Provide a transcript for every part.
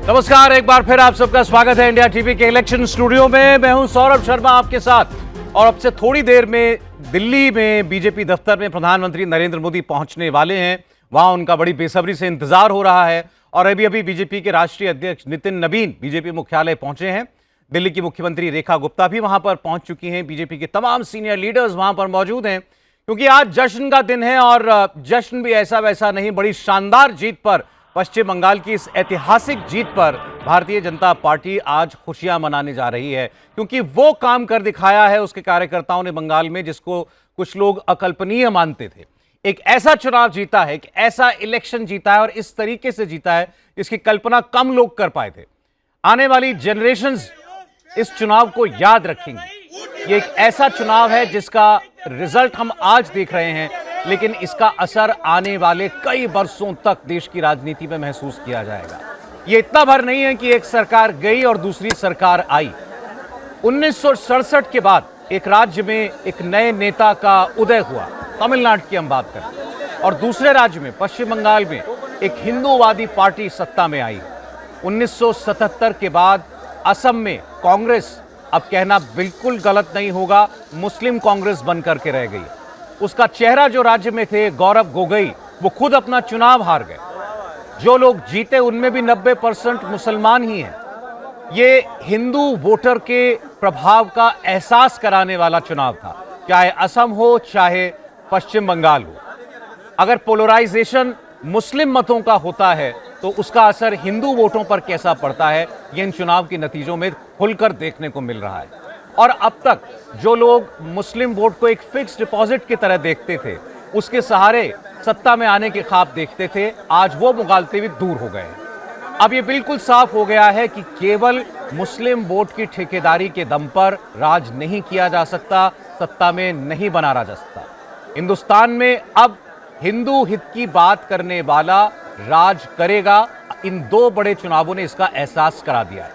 नमस्कार, एक बार फिर आप सबका स्वागत है इंडिया टीवी के इलेक्शन स्टूडियो में। मैं हूं सौरभ शर्मा आपके साथ और अब से थोड़ी देर में दिल्ली में बीजेपी दफ्तर में प्रधानमंत्री नरेंद्र मोदी पहुंचने वाले हैं। वहां उनका बड़ी बेसब्री से इंतजार हो रहा है और अभी अभी बीजेपी के राष्ट्रीय अध्यक्ष नितिन नवीन बीजेपी मुख्यालय पहुंचे हैं। दिल्ली की मुख्यमंत्री रेखा गुप्ता भी वहां पर पहुंच चुकी हैं। बीजेपी के तमाम सीनियर लीडर्स वहां पर मौजूद हैं क्योंकि आज जश्न का दिन है और जश्न भी ऐसा वैसा नहीं, बड़ी शानदार जीत पर, पश्चिम बंगाल की इस ऐतिहासिक जीत पर भारतीय जनता पार्टी आज खुशियां मनाने जा रही है क्योंकि वो काम कर दिखाया है उसके कार्यकर्ताओं ने बंगाल में जिसको कुछ लोग अकल्पनीय मानते थे। एक ऐसा चुनाव जीता है, एक ऐसा इलेक्शन जीता है और इस तरीके से जीता है जिसकी कल्पना कम लोग कर पाए थे। आने वाली जनरेशंस इस चुनाव को याद रखेंगे। ये एक ऐसा चुनाव है जिसका रिजल्ट हम आज देख रहे हैं, लेकिन इसका असर आने वाले कई वर्षों तक देश की राजनीति में महसूस किया जाएगा। ये इतना भर नहीं है कि एक सरकार गई और दूसरी सरकार आई। 1967 के बाद एक राज्य में एक नए नेता का उदय हुआ, तमिलनाडु की हम बात करें, और दूसरे राज्य में पश्चिम बंगाल में एक हिंदूवादी पार्टी सत्ता में आई। 1977 के बाद असम में कांग्रेस, अब कहना बिल्कुल गलत नहीं होगा, मुस्लिम कांग्रेस बनकर के रह गई। उसका चेहरा जो राज्य में थे गौरव गोगोई, वो खुद अपना चुनाव हार गए। जो लोग जीते उनमें भी 90% मुसलमान ही हैं। ये हिंदू वोटर के प्रभाव का एहसास कराने वाला चुनाव था, चाहे असम हो चाहे पश्चिम बंगाल हो। अगर पोलराइजेशन मुस्लिम मतों का होता है तो उसका असर हिंदू वोटों पर कैसा पड़ता है, ये इन चुनाव के नतीजों में खुलकर देखने को मिल रहा है। और अब तक जो लोग मुस्लिम वोट को एक फिक्स डिपॉजिट की तरह देखते थे, उसके सहारे सत्ता में आने के ख्वाब देखते थे, आज वो मुगालते हुए दूर हो गए। अब ये बिल्कुल साफ हो गया है कि केवल मुस्लिम वोट की ठेकेदारी के दम पर राज नहीं किया जा सकता, सत्ता में नहीं बना रहा जा सकता। हिंदुस्तान में अब हिंदू हित की बात करने वाला राज करेगा। इन दो बड़े चुनावों ने इसका एहसास करा दिया है।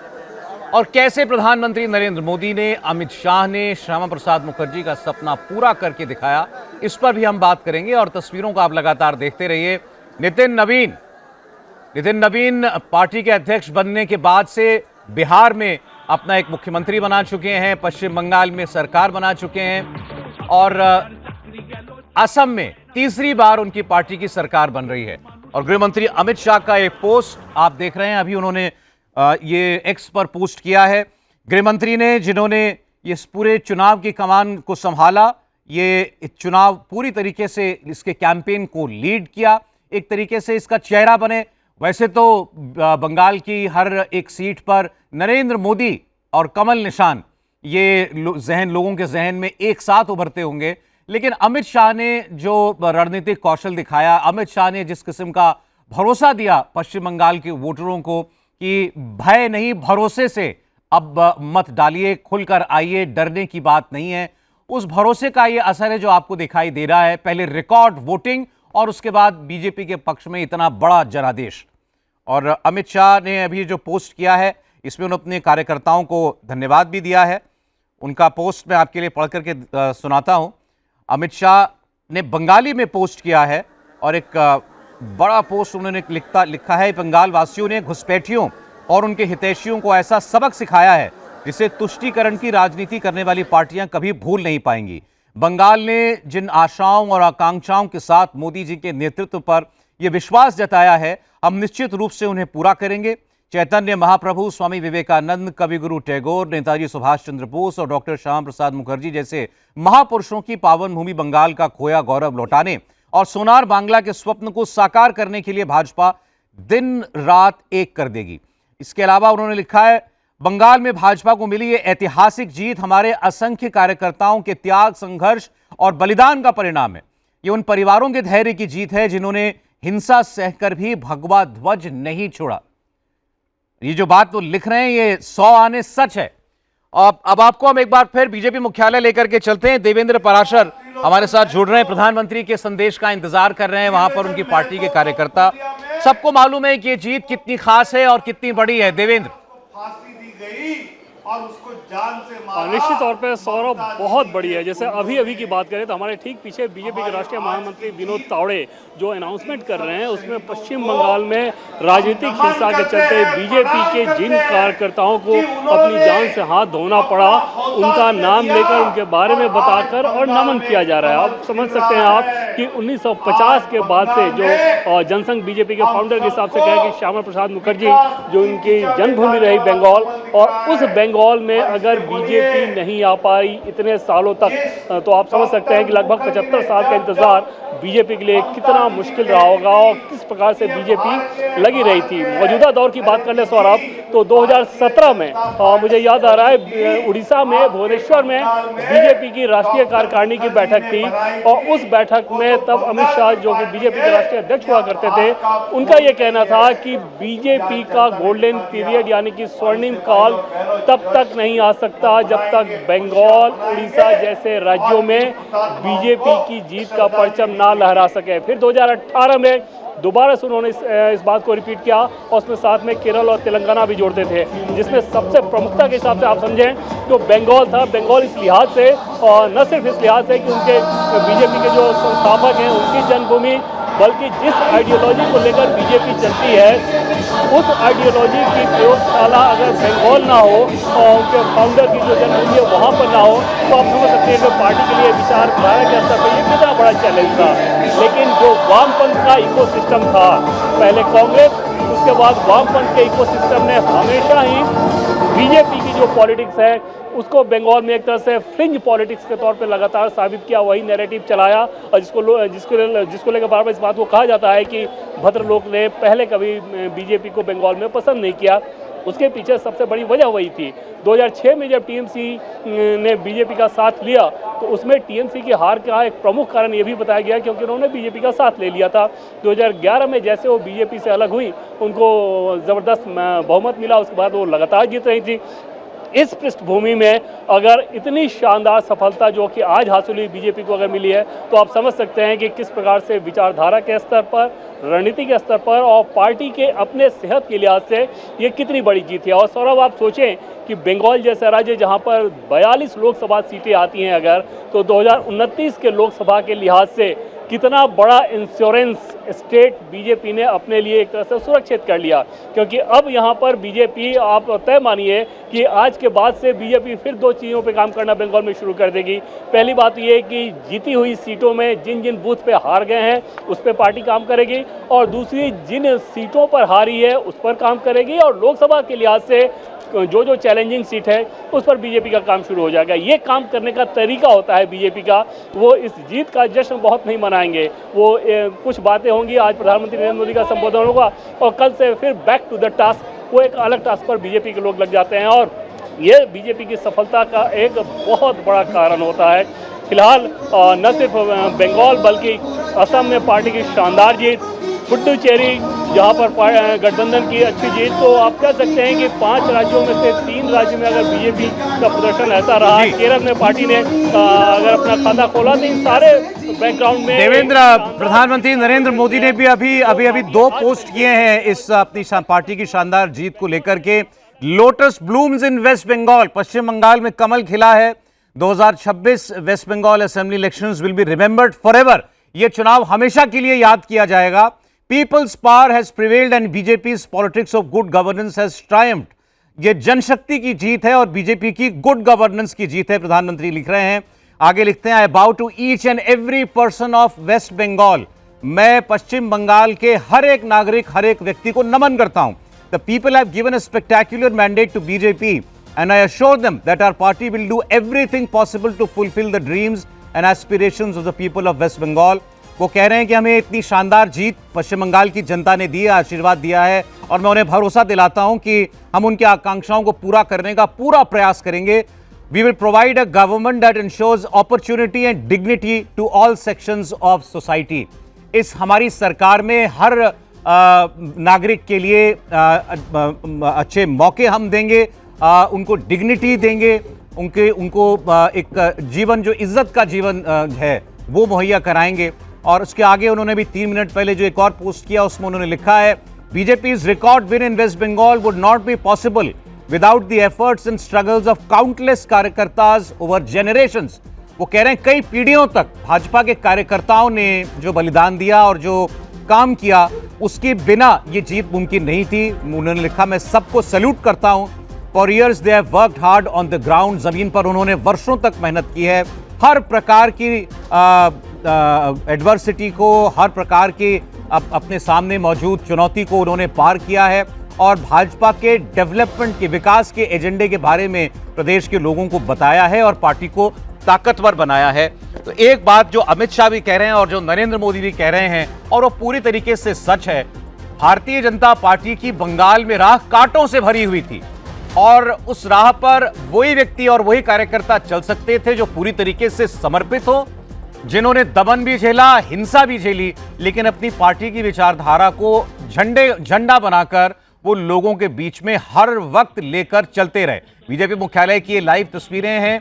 और कैसे प्रधानमंत्री नरेंद्र मोदी ने, अमित शाह ने श्यामा प्रसाद मुखर्जी का सपना पूरा करके दिखाया, इस पर भी हम बात करेंगे। और तस्वीरों को आप लगातार देखते रहिए। नितिन नवीन पार्टी के अध्यक्ष बनने के बाद से बिहार में अपना एक मुख्यमंत्री बना चुके हैं, पश्चिम बंगाल में सरकार बना चुके हैं और असम में तीसरी बार उनकी पार्टी की सरकार बन रही है। और गृह मंत्री अमित शाह का एक पोस्ट आप देख रहे हैं, अभी उन्होंने ये एक्स पर पोस्ट किया है। गृह मंत्री ने, जिन्होंने ये पूरे चुनाव की कमान को संभाला, ये चुनाव पूरी तरीके से इसके कैंपेन को लीड किया, एक तरीके से इसका चेहरा बने। वैसे तो बंगाल की हर एक सीट पर नरेंद्र मोदी और कमल निशान ये लोगों के जहन में एक साथ उभरते होंगे, लेकिन अमित शाह ने जो रणनीतिक कौशल दिखाया, अमित शाह ने जिस किस्म का भरोसा दिया पश्चिम बंगाल के वोटरों को कि भय नहीं भरोसे से अब मत डालिए, खुलकर आइए, डरने की बात नहीं है, उस भरोसे का ये असर है जो आपको दिखाई दे रहा है। पहले रिकॉर्ड वोटिंग और उसके बाद बीजेपी के पक्ष में इतना बड़ा जनादेश। और अमित शाह ने अभी जो पोस्ट किया है, इसमें उन्होंने अपने कार्यकर्ताओं को धन्यवाद भी दिया है। उनका पोस्ट मैं आपके लिए पढ़ करके सुनाता हूं। अमित शाह ने बंगाली में पोस्ट किया है और एक बड़ा पोस्ट उन्होंने लिखा है, बंगाल वासियों ने घुसपैठियों और उनके हितैषियों को ऐसा सबक सिखाया है जिसे तुष्टीकरण की राजनीति करने वाली पार्टियां कभी भूल नहीं पाएंगी। बंगाल ने जिन आशाओं और आकांक्षाओं के साथ मोदी जी के नेतृत्व पर यह विश्वास जताया है, हम निश्चित रूप से उन्हें पूरा करेंगे। चैतन्य महाप्रभु, स्वामी विवेकानंद, कविगुरु टैगोर, नेताजी सुभाष चंद्र बोस और डॉक्टर श्यामा प्रसाद मुखर्जी जैसे महापुरुषों की पावन भूमि बंगाल का खोया गौरव लौटाने और सोनार बांग्ला के स्वप्न को साकार करने के लिए भाजपा दिन रात एक कर देगी। इसके अलावा उन्होंने लिखा है, बंगाल में भाजपा को मिली ये ऐतिहासिक जीत हमारे असंख्य कार्यकर्ताओं के त्याग, संघर्ष और बलिदान का परिणाम है। ये उन परिवारों के धैर्य की जीत है जिन्होंने हिंसा सहकर भी भगवा ध्वज नहीं छोड़ा। ये जो बात वो लिख रहे हैं ये 100 आने सच है। अब आपको हम एक बार फिर बीजेपी मुख्यालय लेकर के चलते हैं। देवेंद्र पराशर हमारे साथ जुड़ रहे हैं, प्रधानमंत्री के संदेश का इंतजार कर रहे हैं। वहां पर उनकी पार्टी के कार्यकर्ता, सबको मालूम है कि ये जीत कितनी खास है और कितनी बड़ी है। देवेंद्र, फांसी दी गई और उसको जान से मारा। निश्चित तौर पे सौरभ बहुत बड़ी है। जैसे अभी अभी की बात करें तो हमारे ठीक पीछे बीजेपी के राष्ट्रीय महामंत्री विनोद तावड़े जो अनाउंसमेंट कर रहे हैं, उसमें पश्चिम बंगाल में राजनीतिक हिंसा के चलते बीजेपी के जिन कार्यकर्ताओं को अपनी जान से हाथ धोना पड़ा, उनका नाम लेकर, उनके बारे में बताकर और नमन किया जा रहा है। आप समझ सकते हैं आप कि 1950 के बाद से जो जनसंघ बीजेपी के फाउंडर के हिसाब से कहें कि श्यामा प्रसाद मुखर्जी, जो उनकी जन्मभूमि रही बंगाल, और उस बंगाल में अगर बीजेपी नहीं आ पाई इतने सालों तक, तो आप समझ सकते हैं कि लगभग 75 साल का इंतजार बीजेपी के लिए कितना मुश्किल रहा होगा और किस प्रकार से बीजेपी लगी रही थी। मौजूदा दौर की बात कर ले सौरभ, तो 2017 में मुझे याद आ रहा है उड़ीसा में भुवनेश्वर में बीजेपी की राष्ट्रीय कार्यकारिणी की बैठक थी, और उस बैठक में तब अमित शाह जो कि बीजेपी के राष्ट्रीय अध्यक्ष हुआ करते थे, उनका ये कहना था कि बीजेपी का गोल्डन पीरियड यानी कि स्वर्णिम काल तब तक नहीं आ सकता जब तक बंगाल, उड़ीसा जैसे राज्यों में बीजेपी की जीत का परचम ना लहरा सके। फिर 2018 में दोबारा से उन्होंने इस बात को रिपीट किया, और उसमें साथ में केरल और तेलंगाना भी जोड़ते थे, जिसमें सबसे प्रमुखता के हिसाब से आप समझें तो बंगाल था। बंगाल इस लिहाज से, और न सिर्फ इस लिहाज से कि उनके बीजेपी के जो संस्थापक हैं उनकी जन्मभूमि, बल्कि जिस आइडियोलॉजी को लेकर बीजेपी चलती है, उस आइडियोलॉजी की प्रयोगशाला अगर बंगाल ना हो और उनके फाउंडर की जो जन्मभूमि है वहाँ पर ना हो, तो आप समझ सकते हैं कि पार्टी के लिए विचारधारा के स्तर पर ये कितना बड़ा चैलेंज था। लेकिन जो वामपंथ का इकोसिस्टम था, पहले कांग्रेस, उसके बाद वामपंथ के इकोसिस्टम ने हमेशा ही बीजेपी की जो पॉलिटिक्स है उसको बंगाल में एक तरह से फ्रिंज पॉलिटिक्स के तौर पे लगातार साबित किया, वही नैरेटिव चलाया, और जिसको लेकर बार बार इस बात को कहा जाता है कि भद्रलोक ने पहले कभी बीजेपी को बंगाल में पसंद नहीं किया। उसके पीछे सबसे बड़ी वजह वही थी। 2006 में जब टीएमसी ने बीजेपी का साथ लिया, तो उसमें टीएमसी की हार का एक प्रमुख कारण ये भी बताया गया क्योंकि उन्होंने बीजेपी का साथ ले लिया था। 2011 में जैसे वो बीजेपी से अलग हुई, उनको ज़बरदस्त बहुमत मिला, उसके बाद वो लगातार जीत रही थी। इस पृष्ठभूमि में अगर इतनी शानदार सफलता जो कि आज हासिल हुई बीजेपी को अगर मिली है, तो आप समझ सकते हैं कि किस प्रकार से विचारधारा के स्तर पर, रणनीति के स्तर पर और पार्टी के अपने सेहत के लिहाज से ये कितनी बड़ी जीत है। और सौरभ, आप सोचें कि बंगाल जैसा राज्य जहां पर 42 लोकसभा सीटें आती हैं अगर, तो 2029 के लोकसभा के लिहाज से कितना बड़ा इंश्योरेंस स्टेट बीजेपी ने अपने लिए एक तरह से सुरक्षित कर लिया। क्योंकि अब यहाँ पर बीजेपी, आप तय मानिए कि आज के बाद से बीजेपी फिर दो चीज़ों पे काम करना बंगाल में शुरू कर देगी। पहली बात ये है कि जीती हुई सीटों में जिन जिन बूथ पे हार गए हैं उस पर पार्टी काम करेगी, और दूसरी जिन सीटों पर हारी है उस पर काम करेगी, और लोकसभा के लिहाज से जो जो चैलेंजिंग सीट है उस पर बीजेपी का काम शुरू हो जाएगा। ये काम करने का तरीका होता है बीजेपी का। वो इस जीत का जश्न बहुत नहीं मनाएंगे, वो कुछ बातें होंगी, आज प्रधानमंत्री नरेंद्र मोदी का संबोधन होगा और कल से फिर बैक टू द टास्क, वो एक अलग टास्क पर बीजेपी के लोग लग जाते हैं, और ये बीजेपी की सफलता का एक बहुत बड़ा कारण होता है। फिलहाल न सिर्फ बंगाल बल्कि असम में पार्टी की शानदार जीत, पुडुचेरी जहां पर गठबंधन की अच्छी जीत, तो आप कह सकते हैं कि 5 राज्यों में से 3 राज्यों में अगर बीजेपी का प्रदर्शन ऐसा रहा, केरल में पार्टी ने अगर अपना खाता खोला, तो इन सारे बैकग्राउंड में देवेंद्र, प्रधानमंत्री नरेंद्र मोदी ने भी अभी 2 पोस्ट किए हैं इस अपनी पार्टी की शानदार जीत को लेकर के। Lotus blooms in West Bengal, पश्चिम बंगाल में कमल खिला है। 2026 West Bengal assembly elections will be remembered forever. ये चुनाव हमेशा के लिए याद किया जाएगा। People's power has prevailed and BJP's politics of good governance has triumphed. ये जनशक्ति की जीत है और बीजेपी की गुड गवर्नेंस की जीत है, प्रधानमंत्री लिख रहे हैं। आगे लिखते हैं, I bow to each and every person of West Bengal. मैं पश्चिम बंगाल के हर एक नागरिक, हर एक व्यक्ति को नमन करता हूं। The people have given a spectacular mandate to BJP and I assure them that our party will do everything possible to fulfil the dreams and aspirations of the people of West Bengal. वो कह रहे हैं कि हमें इतनी शानदार जीत पश्चिम बंगाल की जनता ने दी है, आशीर्वाद दिया है, और मैं उन्हें भरोसा दिलाता हूं कि हम उनकी आकांक्षाओं को पूरा करने का पूरा प्रयास करेंगे। We will provide a government that ensures opportunity and dignity to all sections of society. इस हमारी सरकार में हर नागरिक के लिए अच्छे मौके हम देंगे, उनको डिग्निटी देंगे, उनको एक जीवन जो इज्जत का जीवन है वो मुहैया कराएंगे। और उसके आगे उन्होंने भी 3 मिनट पहले जो एक और पोस्ट किया उसमें उन्होंने लिखा है, BJP's record win in West Bengal would not be possible without the efforts and struggles of countless कार्यकर्ताज ओवर जनरेशंस। वो कह रहे हैं कई पीढ़ियों तक भाजपा के कार्यकर्ताओं ने जो बलिदान दिया और जो काम किया, उसके बिना ये जीत मुमकिन नहीं थी। उन्होंने लिखा, मैं सबको सैल्यूट करता हूं। For years they have worked hard on the ground. जमीन पर उन्होंने वर्षों तक मेहनत की है। हर प्रकार की एडवर्सिटी को, हर प्रकार की अपने सामने मौजूद चुनौती को उन्होंने पार किया है और भाजपा के डेवलपमेंट के, विकास के एजेंडे के बारे में प्रदेश के लोगों को बताया है और पार्टी को ताकतवर बनाया है। तो एक बात जो अमित शाह भी कह रहे हैं और जो नरेंद्र मोदी भी कह रहे हैं, और वो पूरी तरीके से सच है, भारतीय जनता पार्टी की बंगाल में राह कांटों से भरी हुई थी और उस राह पर वही व्यक्ति और वही कार्यकर्ता चल सकते थे जो पूरी तरीके से समर्पित हो, जिन्होंने दमन भी झेला, हिंसा भी झेली, लेकिन अपनी पार्टी की विचारधारा को झंडा बनाकर वो लोगों के बीच में हर वक्त लेकर चलते रहे। बीजेपी मुख्यालय की ये लाइव तस्वीरें हैं।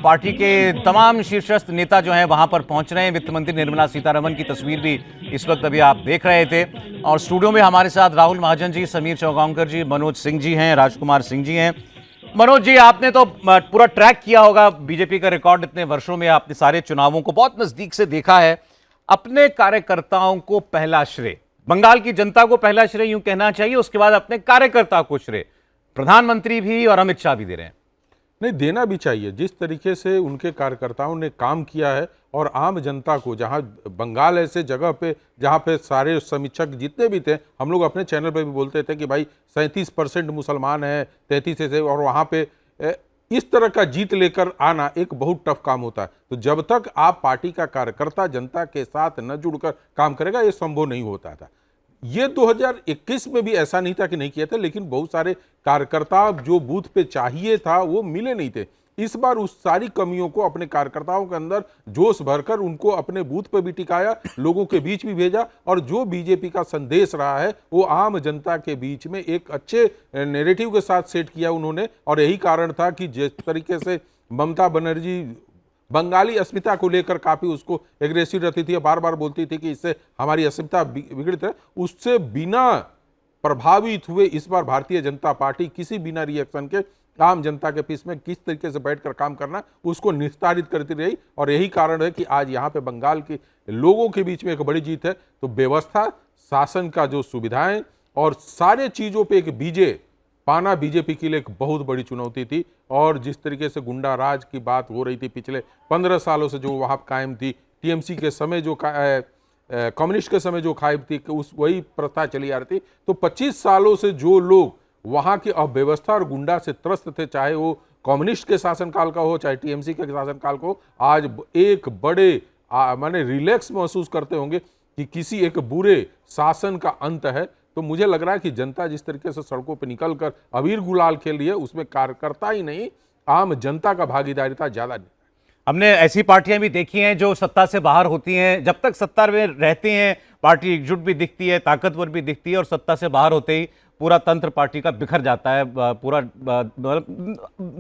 पार्टी के तमाम शीर्षस्थ नेता जो हैं वहां पर पहुंच रहे हैं। वित्त मंत्री निर्मला सीतारमण की तस्वीर भी इस वक्त अभी आप देख रहे थे। और स्टूडियो में हमारे साथ राहुल महाजन जी, समीर चौगांवकर जी, मनोज सिंह जी हैं, राजकुमार सिंह जी हैं। मनोज जी, आपने तो पूरा ट्रैक किया होगा बीजेपी का रिकॉर्ड इतने वर्षों में, आपने सारे चुनावों को बहुत नजदीक से देखा है। अपने कार्यकर्ताओं को पहला श्रेय, बंगाल की जनता को पहला श्रेय यूं कहना चाहिए, उसके बाद अपने कार्यकर्ता को श्रेय प्रधानमंत्री भी और अमित शाह भी दे रहे हैं। नहीं, देना भी चाहिए। जिस तरीके से उनके कार्यकर्ताओं ने काम किया है और आम जनता को, जहां बंगाल ऐसे जगह पे जहां पे सारे समीक्षक जितने भी थे, हम लोग अपने चैनल पे भी बोलते थे कि भाई 37% मुसलमान हैं, 33 से, और वहां पे इस तरह का जीत लेकर आना एक बहुत टफ काम होता है। तो जब तक आप पार्टी का कार्यकर्ता जनता के साथ न जुड़कर काम करेगा, ये संभव नहीं होता था। ये 2021 में भी ऐसा नहीं था कि नहीं किया था, लेकिन बहुत सारे कार्यकर्ता जो बूथ पे चाहिए था वो मिले नहीं थे। इस बार उस सारी कमियों को अपने कार्यकर्ताओं के अंदर जोश भरकर उनको अपने बूथ पे भी टिकाया, लोगों के बीच भी भेजा, और जो बीजेपी का संदेश रहा है वो आम जनता के बीच में एक अच्छे नैरेटिव के साथ सेट किया उन्होंने। और यही कारण था कि जिस तरीके से ममता बनर्जी बंगाली अस्मिता को लेकर काफी उसको एग्रेसिव रहती थी, बार बार बोलती थी कि इससे हमारी अस्मिता बिगड़ती है, उससे बिना प्रभावित हुए इस बार भारतीय जनता पार्टी किसी बिना रिएक्शन के आम जनता के पीछे में किस तरीके से बैठकर काम करना उसको निस्तारित करती रही। और यही कारण है कि आज यहाँ पे बंगाल के लोगों के बीच में एक बड़ी जीत है। तो व्यवस्था, शासन का जो सुविधाएं और सारे चीजों पे एक विजय पाना बीजेपी के लिए एक बहुत बड़ी चुनौती थी। और जिस तरीके से गुंडा राज की बात हो रही थी पिछले 15 सालों से जो वहां कायम थी, टीएमसी के समय जो कम्युनिस्ट के समय जो कायम थी, उस वही प्रथा चली आ रही थी। तो 25 सालों से जो लोग वहां की अव्यवस्था और गुंडा से त्रस्त थे, चाहे वो कम्युनिस्ट के शासनकाल का हो, चाहे टीएमसी के शासनकाल का हो, आज एक बड़े माने रिलैक्स महसूस करते होंगे कि किसी एक बुरे शासन का अंत है। तो मुझे लग रहा है कि जनता जिस तरीके से सड़कों पर निकलकर अबीर गुलाल खेल रही है, उसमें कार्यकर्ता ही नहीं, आम जनता का भागीदारिता ज्यादा नहीं। हमने ऐसी पार्टियां भी देखी हैं जो सत्ता से बाहर होती हैं, जब तक सत्ता में रहते हैं पार्टी एकजुट भी दिखती है, ताकतवर भी दिखती है, और सत्ता से बाहर होते ही पूरा तंत्र पार्टी का बिखर जाता है, पूरा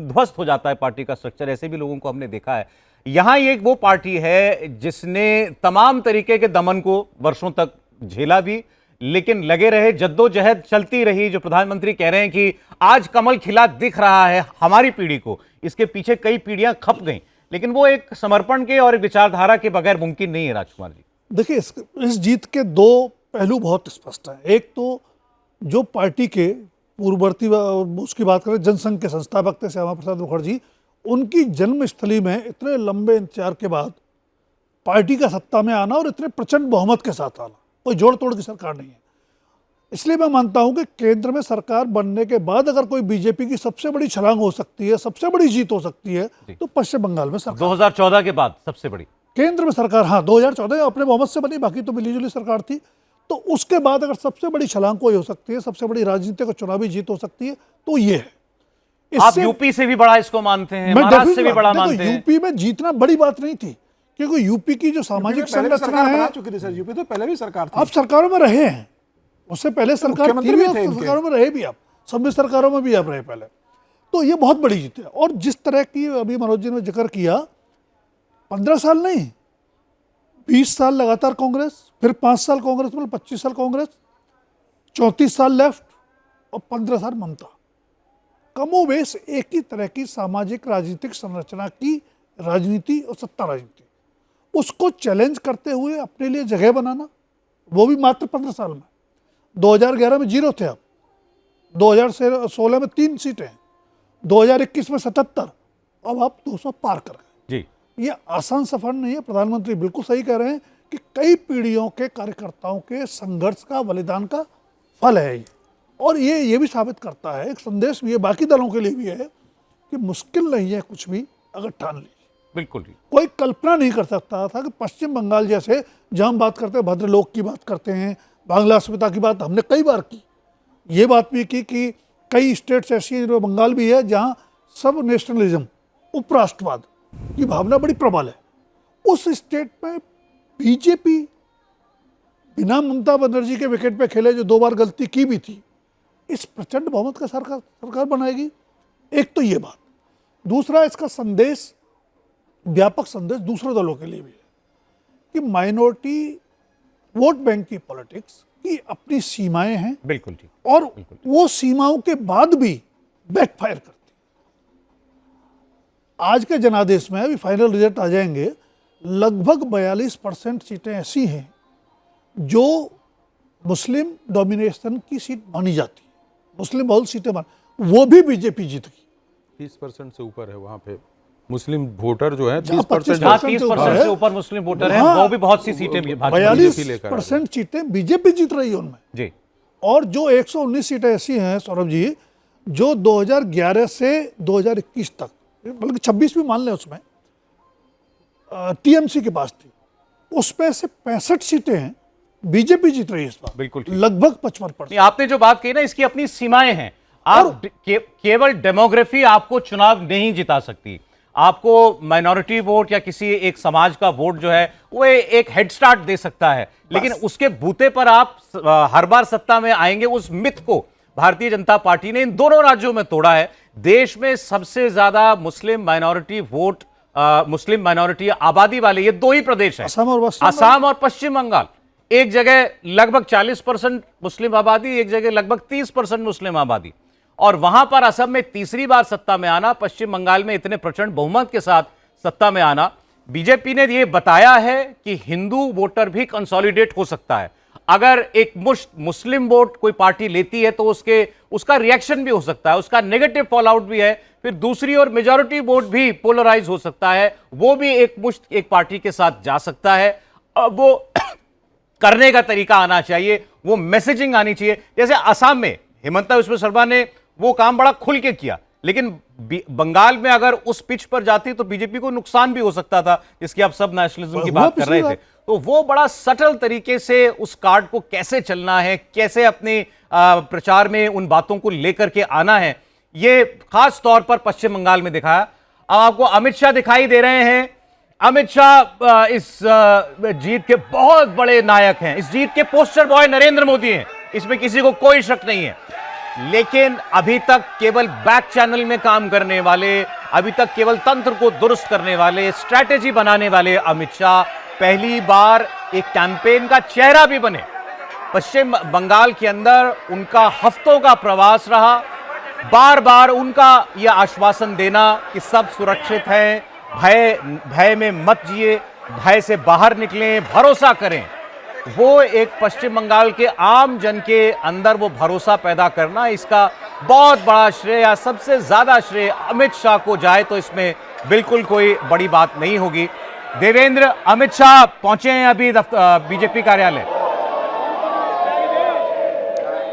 ध्वस्त हो जाता है पार्टी का स्ट्रक्चर। ऐसे भी लोगों को हमने देखा है। यहाँ ये वो पार्टी है जिसने तमाम तरीके के दमन को वर्षों तक झेला भी, लेकिन लगे रहे, जद्दोजहद चलती रही। जो प्रधानमंत्री कह रहे हैं कि आज कमल खिला दिख रहा है हमारी पीढ़ी को, इसके पीछे कई पीढ़ियां खप गईं, लेकिन वो एक समर्पण के और एक विचारधारा के बगैर मुमकिन नहीं है। राजकुमार जी, देखिए, इस जीत के दो पहलू बहुत स्पष्ट हैं। एक तो जो पार्टी के पूर्ववर्ती उसकी बात करें, जनसंघ के संस्थापक थे श्यामा प्रसाद मुखर्जी, उनकी जन्मस्थली में इतने लंबे इंतजार के बाद पार्टी का सत्ता में आना और इतने प्रचंड बहुमत के साथ आना, कोई जोड़ तोड़ की सरकार नहीं है। इसलिए मैं मानता हूं कि केंद्र में सरकार बनने के बाद अगर कोई बीजेपी की सबसे बड़ी छलांग हो सकती है, सबसे बड़ी जीत हो सकती है, तो पश्चिम बंगाल में सरकार 2014 के बाद सबसे बड़ी केंद्र में सरकार, हाँ 2014 अपने बहुमत से बनी, बाकी तो मिलीजुली सरकार थी। तो उसके बाद अगर सबसे बड़ी छलांग कोई हो सकती है, सबसे बड़ी राजनीतिक और चुनावी जीत हो सकती है, तो ये है। आप यूपी से भी बड़ा इसको मानते हैं, महाराष्ट्र से भी बड़ा मानते हैं? यूपी में जीतना बड़ी बात नहीं थी, क्योंकि यूपी की जो सामाजिक संरचना है, यूपी तो पहले भी सरकार थी। आप सरकारों में रहे हैं, उससे पहले सरकार थी भी, सरकारों में रहे भी, आप सभी सरकारों में भी आप रहे पहले। तो ये बहुत बड़ी जीत है। और जिस तरह की अभी मनोज जी ने जिक्र किया, 15 साल नहीं, 20 साल लगातार कांग्रेस, फिर 5 साल कांग्रेस, मतलब 25 साल कांग्रेस, 34 साल लेफ्ट और 15 साल ममता कमोवेश एक ही तरह की सामाजिक राजनीतिक संरचना की राजनीति और सत्ता राजनीति, उसको चैलेंज करते हुए अपने लिए जगह बनाना, वो भी मात्र 15 साल में। 2011 में 0 थे, अब 2016 में 3 सीटें, 2021 में 77, अब आप 200 पार कर गए। जी, ये आसान सफर नहीं है। प्रधानमंत्री बिल्कुल सही कह रहे हैं कि कई पीढ़ियों के कार्यकर्ताओं के संघर्ष का, बलिदान का फल है ये। और ये भी साबित करता है, एक संदेश भी है बाकी दलों के लिए भी है कि मुश्किल नहीं है कुछ भी अगर ठान लीजिए। बिल्कुल जी। कोई कल्पना नहीं कर सकता था कि पश्चिम बंगाल जैसे, जहाँ हम बात करते हैं भद्रलोक की बात करते हैं, बांग्ला अस्मिता की बात हमने कई बार की, ये बात भी की कि कई स्टेट्स ऐसी हैं, जो बंगाल भी है, जहाँ सब नेशनलिज्म, उपराष्ट्रवाद की भावना बड़ी प्रबल है। उस स्टेट में बीजेपी बिना ममता बनर्जी के विकेट पे खेले, जो 2 बार गलती की भी थी, इस प्रचंड बहुमत का सरकार बनाएगी। एक तो ये बात। दूसरा, इसका संदेश, व्यापक संदेश दूसरे दलों के लिए भी है कि माइनॉरिटी वोट बैंक की पॉलिटिक्स की अपनी सीमाएं हैं, बिल्कुल जी। और वो सीमाओं के बाद भी बैकफायर करती है। आज के जनादेश में, अभी फाइनल रिजल्ट आ जाएंगे, लगभग 42% सीटें ऐसी हैं जो मुस्लिम डोमिनेशन की सीट मानी जाती है, मुस्लिम बहुल सीटें वो भी बीजेपी जीत गई। 30% से ऊपर है वहाँ पे मुस्लिम वोटर जो है, 30% 30% से ऊपर मुस्लिम वोटर हैं, वो भी बहुत सी सीटें भी भाजपा 42% सीटें बीजेपी जीत रही है उनमें। जी। और जो 119 सीटें ऐसी हैं सौरभ जी, जो 2011 से 2021 तक, बल्कि 26 भी मान लें, उसमें टीएमसी के पास थी, उसमें से 65 सीटें हैं बीजेपी जीत रही है इस बार, बिल्कुल ठीक। लगभग 55%। आपने जो बात कही ना, इसकी अपनी सीमाएं हैं। आप केवल डेमोग्राफी आपको चुनाव नहीं जिता सकती। आपको माइनॉरिटी वोट या किसी एक समाज का वोट जो है वो एक हेड स्टार्ट दे सकता है, लेकिन उसके बूते पर आप हर बार सत्ता में आएंगे, उस मिथ को भारतीय जनता पार्टी ने इन दोनों राज्यों में तोड़ा है। देश में सबसे ज्यादा मुस्लिम माइनॉरिटी वोट, मुस्लिम माइनॉरिटी आबादी वाले ये 2 ही प्रदेश हैं, असम और पश्चिम बंगाल। एक जगह लगभग 40% मुस्लिम आबादी, एक जगह लगभग 30% मुस्लिम आबादी, और वहां पर असम में तीसरी बार सत्ता में आना, पश्चिम बंगाल में इतने प्रचंड बहुमत के साथ सत्ता में आना। बीजेपी ने यह बताया है कि हिंदू वोटर भी कंसोलिडेट हो सकता है। अगर एक मुश्त मुस्लिम वोट कोई पार्टी लेती है तो उसका रिएक्शन भी हो सकता है, उसका नेगेटिव फॉल आउट भी है। फिर दूसरी ओर मेजॉरिटी वोट भी पोलराइज हो सकता है, वो भी एक मुश्त एक पार्टी के साथ जा सकता है। अब वो करने का तरीका आना चाहिए, वो मैसेजिंग आनी चाहिए। जैसे असम में हिमंता बिस्वा शर्मा ने वो काम बड़ा खुल के किया, लेकिन बंगाल में अगर उस पिच पर जाती तो बीजेपी को नुकसान भी हो सकता था, जिसकी आप सब नेशनलिज्म की बात कर रहे थे। तो वो बड़ा सटल तरीके से उस कार्ड को कैसे चलना है, कैसे अपने प्रचार में उन बातों को लेकर के आना है, ये खास तौर पर पश्चिम बंगाल में दिखाया। अब आपको अमित शाह दिखाई दे रहे हैं। अमित शाह इस जीत के बहुत बड़े नायक हैं। इस जीत के पोस्टर बॉय नरेंद्र मोदी हैं, इसमें किसी को कोई शक नहीं है। लेकिन अभी तक केवल बैक चैनल में काम करने वाले, अभी तक केवल तंत्र को दुरुस्त करने वाले, स्ट्रैटेजी बनाने वाले अमित शाह पहली बार एक कैंपेन का चेहरा भी बने। पश्चिम बंगाल के अंदर उनका हफ्तों का प्रवास रहा, बार बार उनका यह आश्वासन देना कि सब सुरक्षित है, भय में मत जिए, भय से बाहर निकलें, भरोसा करें। वो एक पश्चिम बंगाल के आम जन के अंदर वो भरोसा पैदा करना, इसका बहुत बड़ा श्रेय या सबसे ज्यादा श्रेय अमित शाह को जाए तो इसमें बिल्कुल कोई बड़ी बात नहीं होगी। देवेंद्र, अमित शाह पहुंचे हैं अभी बीजेपी कार्यालय।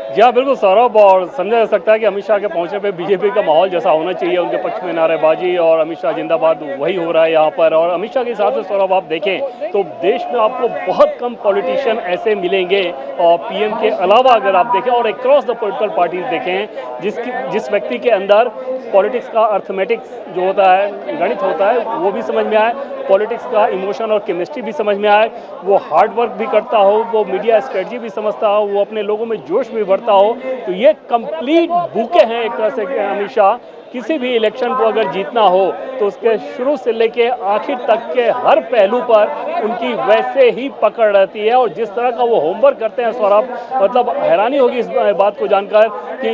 जी हाँ, बिल्कुल सौरभ, और समझा जा सकता है कि अमित शाह के पहुंचने पे बीजेपी का माहौल जैसा होना चाहिए, उनके पक्ष में नारेबाजी और अमित शाह जिंदाबाद, वही हो रहा है यहाँ पर। और अमित शाह के हिसाब से सौरभ आप देखें तो देश में आपको बहुत कम पॉलिटिशियन ऐसे मिलेंगे, और पीएम के अलावा अगर आप देखें और अक्रॉस द पॉलिटिकल पार्टीज देखें, जिस व्यक्ति के अंदर पॉलिटिक्स का अर्थमेटिक्स जो होता है, गणित होता है, वो भी समझ में आए, पॉलिटिक्स का इमोशन और केमिस्ट्री भी समझ में आए, वो हार्ड वर्क भी करता हो, वो मीडिया स्ट्रेटजी भी समझता हो, वो अपने लोगों में जोश भी भरता हो, तो ये कंप्लीट बुके हैं एक तरह से अमित शाह। किसी भी इलेक्शन को अगर जीतना हो तो उसके शुरू से लेके आखिर तक के हर पहलू पर उनकी वैसे ही पकड़ रहती है। और जिस तरह का वो होमवर्क करते हैं सौरभ, मतलब हैरानी होगी इस बात को जानकर कि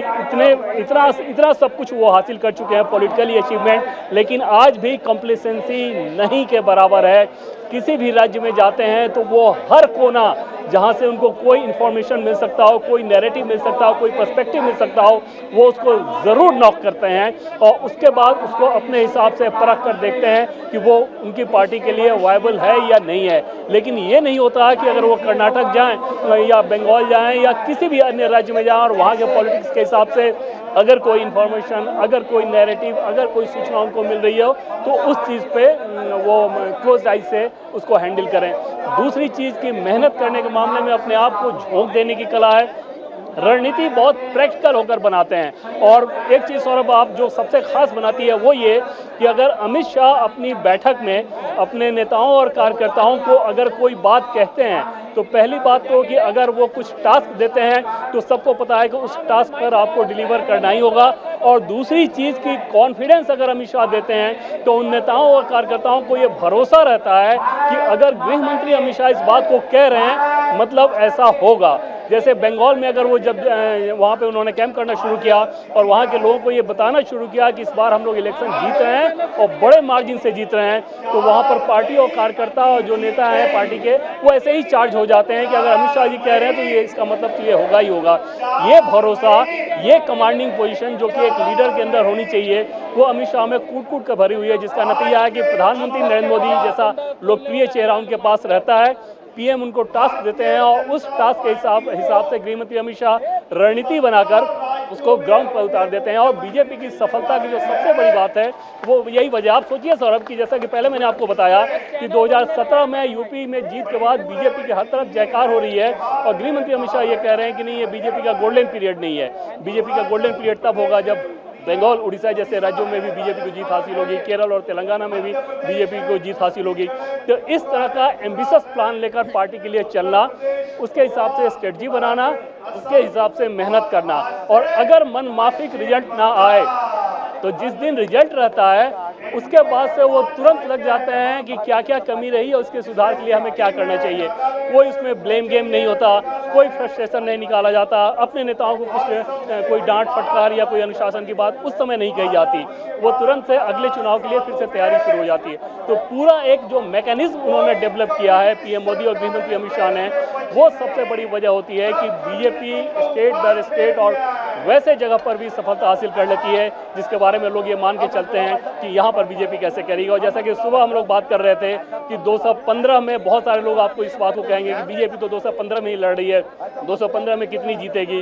इतना सब कुछ वो हासिल कर चुके हैं, पॉलिटिकली अचीवमेंट, लेकिन आज भी कॉम्प्लिसेंसी नहीं के बराबर है। किसी भी राज्य में जाते हैं तो वो हर कोना जहां से उनको कोई इंफॉर्मेशन मिल सकता हो, कोई नैरेटिव मिल सकता हो, कोई पर्सपेक्टिव मिल सकता हो, वो उसको ज़रूर नॉक करते हैं और उसके बाद उसको अपने हिसाब से परख कर देखते हैं कि वो उनकी पार्टी के लिए वायबल है या नहीं है। लेकिन ये नहीं होता कि अगर वो कर्नाटक जाएं या बंगाल जाएं या किसी भी अन्य राज्य में जाएं और वहाँ के पॉलिटिक्स के हिसाब से अगर कोई इन्फॉर्मेशन, अगर कोई नैरेटिव, अगर कोई सूचना उनको मिल रही हो तो उस चीज़ पे वो क्लोज आइज से उसको हैंडल करें। दूसरी चीज़ की मेहनत करने के मामले में अपने आप को झोंक देने की कला है। रणनीति बहुत प्रैक्टिकल होकर बनाते हैं। और एक चीज़ सौरभ आप जो सबसे खास बनाती है वो ये कि अगर अमित शाह अपनी बैठक में अपने नेताओं और कार्यकर्ताओं को अगर कोई बात कहते हैं तो पहली बात तो कि अगर वो कुछ टास्क देते हैं तो सबको पता है कि उस टास्क पर आपको डिलीवर करना ही होगा। और दूसरी चीज़ की कॉन्फिडेंस अगर अमित शाह देते हैं तो उन नेताओं और कार्यकर्ताओं को ये भरोसा रहता है कि अगर गृह मंत्री अमित शाह इस बात को कह रहे हैं मतलब ऐसा होगा। जैसे बंगाल में अगर वो जब वहाँ पे उन्होंने कैंप करना शुरू किया और वहाँ के लोगों को ये बताना शुरू किया कि इस बार हम लोग इलेक्शन जीत रहे हैं और बड़े मार्जिन से जीत रहे हैं, तो वहाँ पर पार्टी और कार्यकर्ता और जो नेता हैं पार्टी के वो ऐसे ही चार्ज हो जाते हैं कि अगर अमित शाह जी कह रहे हैं तो ये इसका मतलब तो ये होगा ही होगा। ये भरोसा, ये कमांडिंग पोजीशन जो कि एक लीडर के अंदर होनी चाहिए वो अमित शाह में कूट कूट कर भरी हुई है, जिसका नतीजा है कि प्रधानमंत्री नरेंद्र मोदी जैसा लोकप्रिय चेहरा उनके पास रहता है। पीएम उनको टास्क देते हैं और उस टास्क के हिसाब से गृहमंत्री अमित शाह रणनीति बनाकर उसको ग्राउंड पर उतार देते हैं। और बीजेपी की सफलता की जो सबसे बड़ी बात है वो यही वजह, आप सोचिए सौरभ की जैसा कि पहले मैंने आपको बताया कि 2017 में यूपी में जीत के बाद बीजेपी के हर तरफ जयकार हो रही है और गृहमंत्री अमित शाह ये कह रहे हैं कि नहीं, ये बीजेपी का गोल्डन पीरियड नहीं है। बीजेपी का गोल्डन पीरियड तब होगा जब बंगाल, उड़ीसा जैसे राज्यों में भी बीजेपी को जीत हासिल होगी, केरल और तेलंगाना में भी बीजेपी को जीत हासिल होगी। तो इस तरह का एम्बिशियस प्लान लेकर पार्टी के लिए चलना, उसके हिसाब से स्ट्रेटजी बनाना, उसके हिसाब से मेहनत करना। और अगर मनमाफिक रिजल्ट ना आए तो जिस दिन रिजल्ट रहता है उसके बाद से वो तुरंत लग जाते हैं कि क्या क्या कमी रही है, उसके सुधार के लिए हमें क्या करना चाहिए। कोई उसमें ब्लेम गेम नहीं होता, कोई फ्रस्ट्रेशन नहीं निकाला जाता, अपने नेताओं को कुछ कोई डांट फटकार या कोई अनुशासन की बात उस समय नहीं कही जाती, वो तुरंत से अगले चुनाव के लिए फिर से तैयारी शुरू हो जाती है। तो पूरा एक जो मैकेनिज्म उन्होंने डेवलप किया है पीएम मोदी और गृहमंत्री अमित शाह ने, वो सबसे बड़ी वजह होती है कि बीजेपी स्टेट दर स्टेट और वैसे जगह पर भी सफलता हासिल कर लेती है जिसके बारे में लोग ये मान के चलते हैं कि यहाँ पर बीजेपी कैसे करेगी। और जैसा कि सुबह हम लोग बात कर रहे थे कि 215 में बहुत सारे लोग आपको इस बात को कहेंगे कि बीजेपी तो 215 में ही लड़ रही है, 215 में कितनी जीतेगी।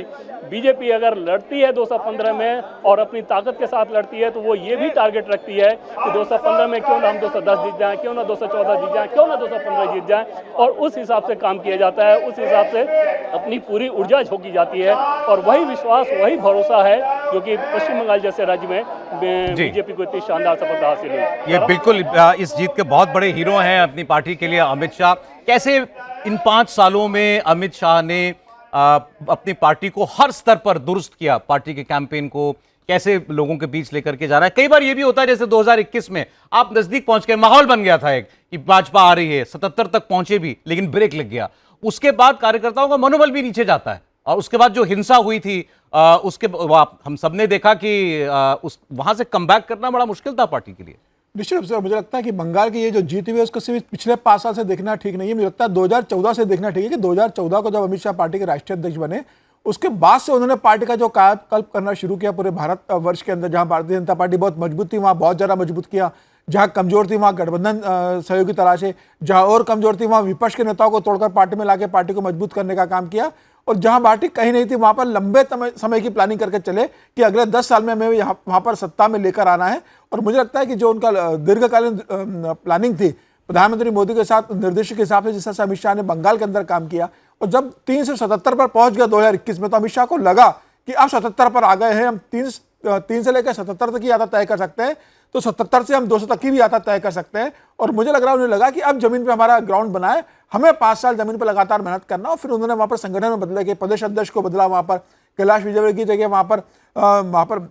बीजेपी अगर लड़ती है 215 में और अपनी ताकत के साथ लड़ती है तो वो ये भी टारगेट रखती है कि 215 में क्यों ना हम 210 जीत जाएं, क्यों ना 214 जीत जाएं, क्यों ना 215 जीत जाएं। और उस हिसाब से काम किया जाता है, उस हिसाब से अपनी पूरी ऊर्जा झोंकी जाती है। और वही विश्वास, वही भरोसा है जो कि पश्चिम बंगाल जैसे राज्य में बीजेपी को इतनी शानदार सफलता हासिल हुई। ये बिल्कुल इस जीत के बहुत बड़े हीरो हैं अपनी पार्टी के लिए अमित शाह। कैसे इन 5 सालों में अमित शाह ने अपनी पार्टी को हर स्तर पर दुरुस्त किया, पार्टी के कैंपेन को कैसे लोगों के बीच लेकर के जा रहा है। कई बार ये भी होता है जैसे 2021 में आप नजदीक पहुंच गए, माहौल बन गया था एक कि भाजपा आ रही है, 77 तक पहुंचे भी लेकिन ब्रेक लग गया। उसके बाद कार्यकर्ताओं का मनोबल भी नीचे जाता है और उसके बाद जो हिंसा हुई थी उसके हम सबने देखा कि वहां से कमबैक करना बड़ा मुश्किल था पार्टी के लिए। निश्चित रूप से मुझे लगता है कि बंगाल की ये जो जीत हुई है उसको सिर्फ पिछले 5 साल से देखना ठीक नहीं है। मुझे लगता है 2014 से देखना ठीक है कि 2014 को जब अमित शाह पार्टी के राष्ट्रीय अध्यक्ष बने उसके बाद से उन्होंने पार्टी का जो कायाकल्प करना शुरू किया पूरे भारत वर्ष के अंदर। जहां भारतीय जनता पार्टी बहुत मजबूत थी वहां बहुत ज़्यादा मजबूत किया, जहां कमजोर थी वहां गठबंधन सहयोगी तलाशे, जहां और कमजोर थी वहां विपक्ष के नेताओं को तोड़कर पार्टी में लाके पार्टी को मजबूत करने का काम किया। और जहां पार्टी कहीं नहीं थी वहां पर लंबे समय की प्लानिंग करके चले कि अगले 10 साल में हमें वहां पर सत्ता में लेकर आना है। और मुझे लगता है कि जो उनका दीर्घकालीन प्लानिंग थी प्रधानमंत्री मोदी के साथ निर्देश के हिसाब से, जिस तरह से अमित शाह ने बंगाल के अंदर काम किया और जब 3 से 77 पर पहुंच गया 2021 में, तो अमित शाह को लगा कि अब 77 पर आ गए हैं, हम 3 से लेकर 77 तक की यात्रा तय कर सकते हैं, तो 77 से हम 200 तक की भी यात्रा तय कर सकते हैं। और मुझे लग रहा है उन्हें लगा कि अब जमीन पे हमारा ग्राउंड बना है, हमें 5 साल जमीन पर लगातार मेहनत करना। और फिर उन्होंने वहां पर संगठन में बदले के प्रदेश अध्यक्ष को बदला, वहां पर कैलाश विजयवर्गीय की जगह वहां पर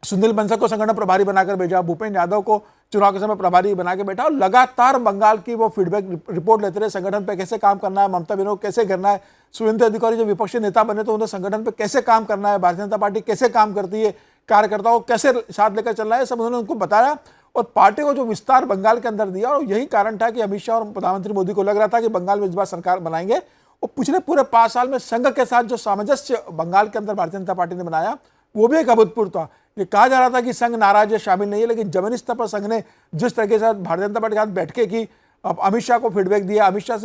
सुनील बंसल को संगठन प्रभारी बनाकर भेजा, भूपेन्द्र यादव को चुनाव के समय प्रभारी बना के बैठा और लगातार बंगाल की वो फीडबैक रिपोर्ट लेते रहे, संगठन पे कैसे काम करना है, ममता बनर्जी को कैसे करना है, सुवेंदु अधिकारी जो विपक्षी नेता बने तो उन्हें संगठन पे कैसे काम करना है, भारतीय जनता पार्टी कैसे काम करती है, कार्यकर्ताओं को कैसे साथ लेकर चलना है, सब उन्होंने उनको बताया और पार्टी को जो विस्तार बंगाल के अंदर दिया। और यही कारण था कि अमित शाह और प्रधानमंत्री मोदी को लग रहा था कि बंगाल में इस बार सरकार बनाएंगे। और पिछले पूरे 5 साल में संघ के साथ जो सामंजस्य बंगाल के अंदर भारतीय जनता पार्टी ने बनाया वो भी एक अभूतपूर्व था। ये कहा जा रहा था कि संघ नाराज है, शामिल नहीं है, लेकिन जमीनी स्तर पर संघ ने जिस तरीके से भारतीय जनता पार्टी के साथ बैठ के की, अमित शाह को फीडबैक दिया, अमित शाह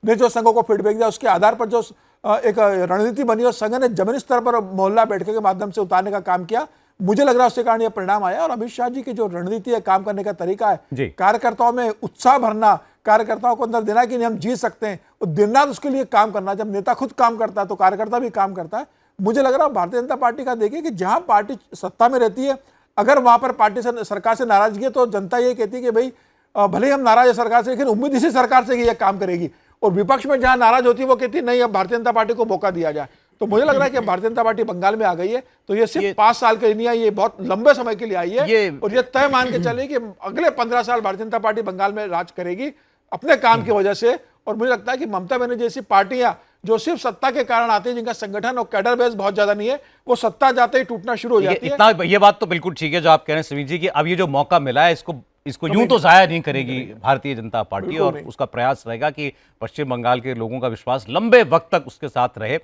ने जो संघों को फीडबैक दिया, उसके आधार पर जो एक रणनीति बनी और संघ ने जमीनी स्तर पर मोहल्ला बैठक के माध्यम से उतारने का काम किया। मुझे लग रहा है उसके कारण यह परिणाम आया। और अमित शाह जी की जो रणनीति है, काम करने का तरीका है, कार्यकर्ताओं में उत्साह भरना, कार्यकर्ताओं को अंदर देना कि नहीं हम जीत सकते हैं और दिन रात उसके लिए काम करना। जब नेता खुद काम करता है तो कार्यकर्ता भी काम करता है। मुझे लग रहा है भारतीय जनता पार्टी का देखिए कि जहां पार्टी सत्ता में रहती है, अगर वहां पर पार्टी से सरकार से नाराजगी है तो जनता ये कहती है कि भाई भले ही हम नाराज है सरकार से, लेकिन उम्मीद इसी सरकार से कि ये काम करेगी। और विपक्ष में जहां नाराज होती है वो कहती है नहीं अब भारतीय जनता पार्टी को मौका दिया जाए। तो मुझे लग रहा है कि भारतीय जनता पार्टी बंगाल में आ गई है तो ये सिर्फ 5 साल के लिए नहीं आई, ये बहुत लंबे समय के लिए आई है। और ये तय मान के चले कि अगले 15 साल भारतीय जनता पार्टी बंगाल में राज करेगी अपने काम की वजह से। और मुझे लगता है कि ममता बनर्जी जैसी पार्टियां जो सिर्फ सत्ता के कारण आती है, जिनका संगठन और कैडर बेस बहुत ज्यादा नहीं है, वो सत्ता जाते ही टूटना शुरू हो जाती है। इतना ये बात तो बिल्कुल ठीक है जो आप कह रहे हैं समीर जी कि अब ये जो मौका मिला है इसको यूं तो जाया नहीं करेगी भारतीय जनता पार्टी, और उसका प्रयास रहेगा कि पश्चिम बंगाल के लोगों का विश्वास लंबे वक्त तक उसके साथ रहे।